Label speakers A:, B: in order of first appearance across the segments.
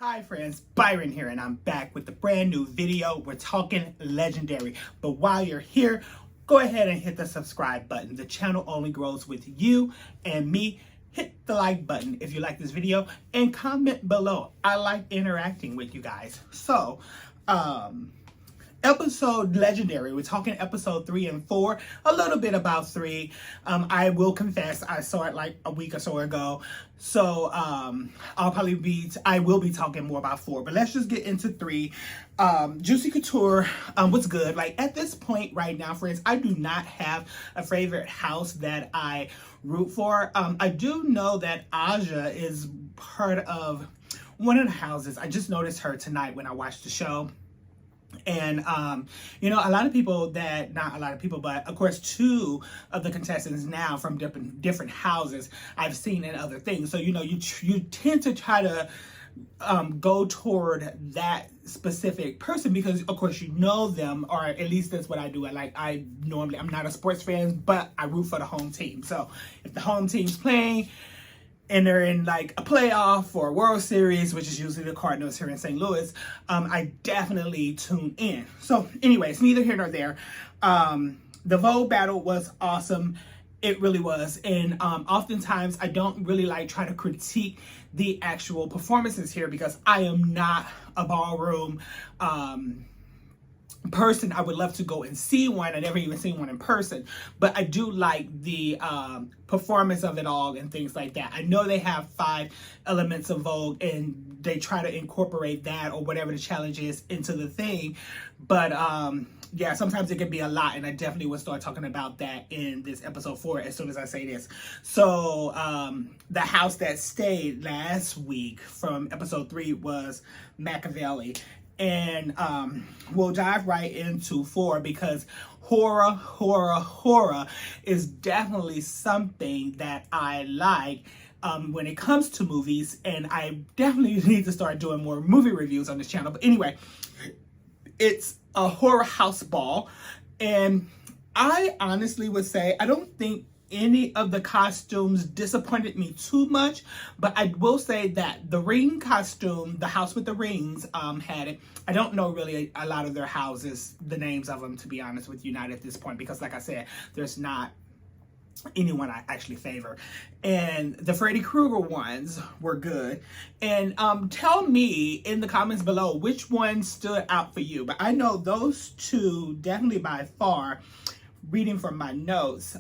A: Hi friends, Byron here, and I'm back with a brand new video. We're talking Legendary. But while you're here, go ahead and hit the subscribe button. The channel only grows with you and me. Hit the like button if you like this video and comment below. I like interacting with you guys. So, episode Legendary, we're talking episode 3 and 4, a little bit about 3. I will confess I saw it like a week or so ago, so I will be talking more about 4, but let's just get into 3. Juicy Couture was good. Like at this point right now, friends, I do not have a favorite house that I root for. I do know that Aja is part of one of the houses. I just noticed her tonight when I watched the show. And, you know, a lot of people that, not a lot of people, but of course, 2 of the contestants now from different houses I've seen in other things. So, you know, you tend to try to go toward that specific person because, of course, you know them, or at least that's what I do. I'm not a sports fan, but I root for the home team. So if the home team's playing, and they're in like a playoff or a World Series, which is usually the Cardinals here in St. Louis, I definitely tune in. So anyways, neither here nor there. The Vogue battle was awesome. It really was. And oftentimes I don't really like try to critique the actual performances here because I am not a ballroom person. I would love to go and see one. I never even seen one in person, but I do like the performance of it all and things like that. I know they have 5 elements of Vogue and they try to incorporate that or whatever the challenge is into the thing, but yeah, sometimes it can be a lot, and I definitely will start talking about that in this episode 4 as soon as I say this. So the house that stayed last week from episode 3 was Machiavelli. And we'll dive right into 4 because horror is definitely something that I like when it comes to movies, and I definitely need to start doing more movie reviews on this channel. But anyway, it's a horror house ball, and I honestly would say I don't think any of the costumes disappointed me too much, but I will say that the ring costume, the house with the rings, had it. I don't know really a lot of their houses, the names of them, to be honest with you, not at this point, because like I said, there's not anyone I actually favor. And the Freddy Krueger ones were good. And tell me in the comments below which one stood out for you. But I know those 2 definitely by far, reading from my notes,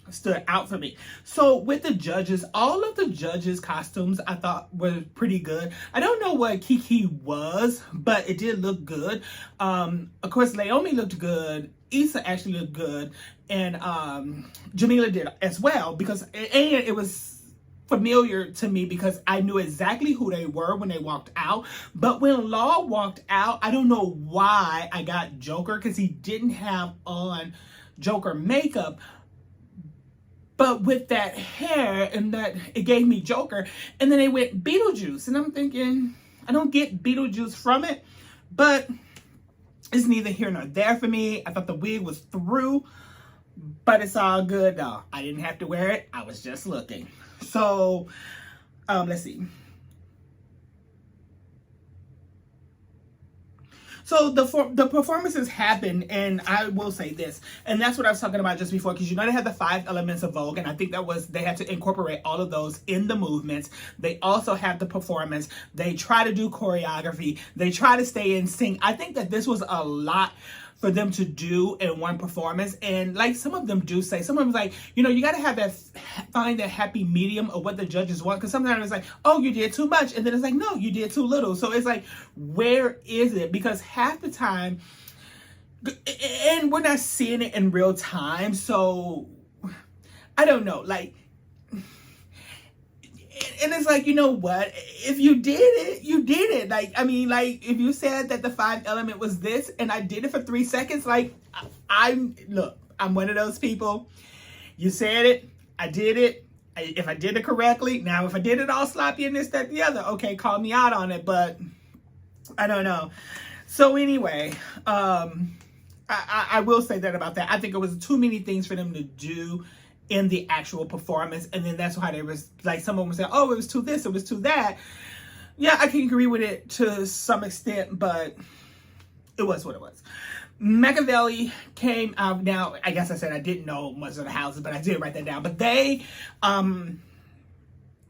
A: stood out for me. So with the judges, all of the judges' costumes I thought were pretty good. I don't know what Kiki was, but it did look good. Of course, Naomi looked good. Issa actually looked good. And Jamila did as well, because it was familiar to me because I knew exactly who they were when they walked out. But when Law walked out, I don't know why I got Joker, because he didn't have on Joker makeup, but with that hair and that, it gave me Joker. And then they went Beetlejuice, and I'm thinking, I don't get Beetlejuice from it, but it's neither here nor there for me. I thought the wig was through, but it's all good though. I didn't have to wear it. I was just looking. So let's see. So the performances happened, and I will say this, and that's what I was talking about just before, because you know they had the 5 elements of Vogue, and I think that was, they had to incorporate all of those in the movements. They also have the performance. They try to do choreography. They try to stay in sync. I think that this was a lot for them to do in one performance, and like some of them do say, some of them like, you know, you got to have that, find that happy medium of what the judges want, because sometimes it's like, oh, you did too much, and then it's like, no, you did too little. So it's like, where is it? Because half the time, and we're not seeing it in real time, so I don't know, like, and it's like, you know what, if you did it, you did it. Like, I mean, like, if you said that the 5 element was this and I did it for 3 seconds, like, look, I'm one of those people. You said it, I did it. If I did it correctly, now if I did it all sloppy and this, that, the other, okay, call me out on it, but I don't know. So anyway, I will say that about that. I think it was too many things for them to do in the actual performance, and then that's why there was like, some of them said, oh, it was too this, it was too that. yeah, I can agree with it to some extent, but it was what it was. Machiavelli came out. Now, I guess I said I didn't know much of the houses, but I did write that down. But they, and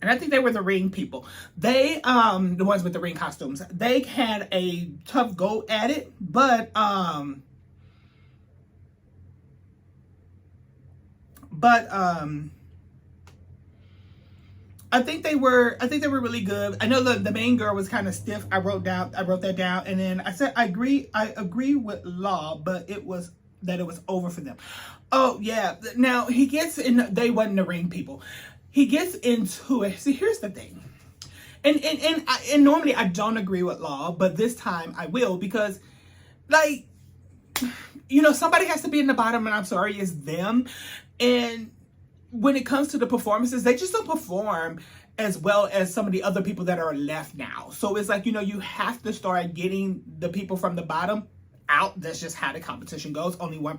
A: I think they were the ring people. They, the ones with the ring costumes, they had a tough go at it, but I think they were really good. I know the main girl was kind of stiff. I wrote that down, and then I said I agree with Law, but it was over for them. Oh yeah. Now he gets in. They wasn't the ring people. He gets into it. See, here's the thing, and normally I don't agree with Law, but this time I will, because, like, somebody has to be in the bottom, and I'm sorry, it's them. And when it comes to the performances, they just don't perform as well as some of the other people that are left now. So it's like, you have to start getting the people from the bottom out. That's just how the competition goes. Only one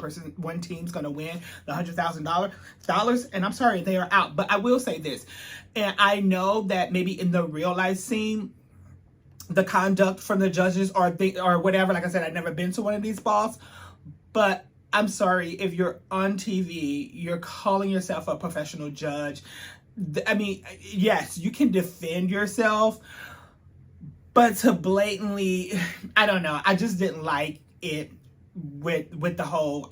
A: team's gonna win the $100,000, and I'm sorry, they are out. But I will say this, and I know that maybe in the real life scene, the conduct from the judges or whatever, like I said, I've never been to one of these balls, but I'm sorry, if you're on TV, you're calling yourself a professional judge. I mean, yes, you can defend yourself, but to blatantly, I don't know, I just didn't like it with the whole,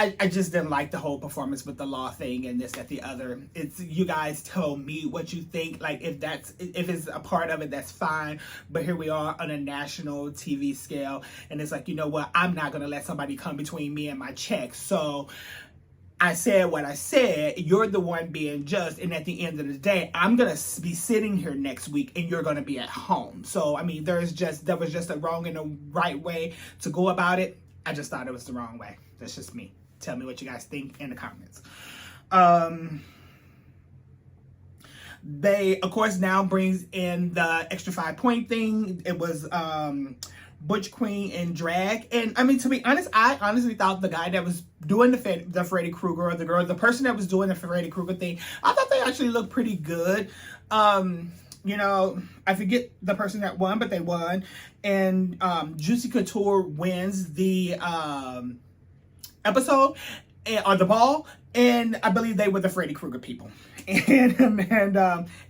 A: I just didn't like the whole performance with the Law thing and this, that, the other. It's, you guys tell me what you think. Like, if it's a part of it, that's fine. But here we are on a national TV scale, and it's like, you know what? I'm not gonna let somebody come between me and my check. So I said what I said. You're the one being judged, and at the end of the day, I'm gonna be sitting here next week, and you're gonna be at home. So I mean, there was just a wrong and a right way to go about it. I just thought it was the wrong way. That's just me. Tell me what you guys think in the comments. They, of course, now brings in the extra 5-point thing. It was Butch Queen and drag. And I mean, to be honest, I honestly thought the guy that was doing the Freddy Krueger, or the person that was doing the Freddy Krueger thing, I thought they actually looked pretty good. I forget the person that won, but they won. And Juicy Couture wins the episode, or the ball, and I believe they were the Freddy Krueger people, and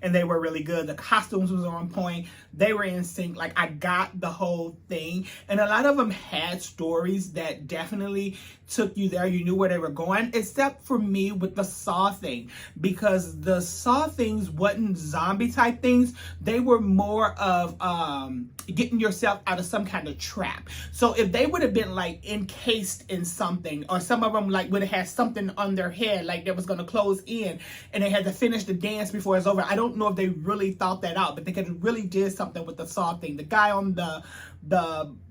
A: they were really good. The costumes was on point. They were in sync. Like, I got the whole thing, and a lot of them had stories that definitely took you there. You knew where they were going, except for me with the Saw thing, because the Saw things wasn't zombie type things. They were more of getting yourself out of some kind of trap. So if they would have been like encased in something, or some of them like would have had something on their head, like that was going to close in, and they had to finish the dance before it's over. I don't know if they really thought that out, but they could have really did something with the Saw thing. The guy on the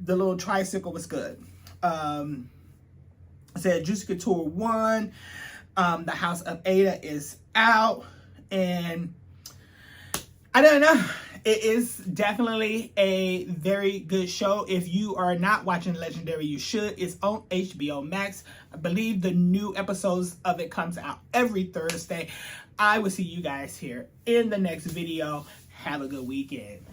A: little tricycle was good. I said Juicy Couture won. The House of Ada is out, and I don't know. It is definitely a very good show. If you are not watching Legendary, you should. It's on HBO Max. I believe the new episodes of it comes out every Thursday. I will see you guys here in the next video. Have a good weekend.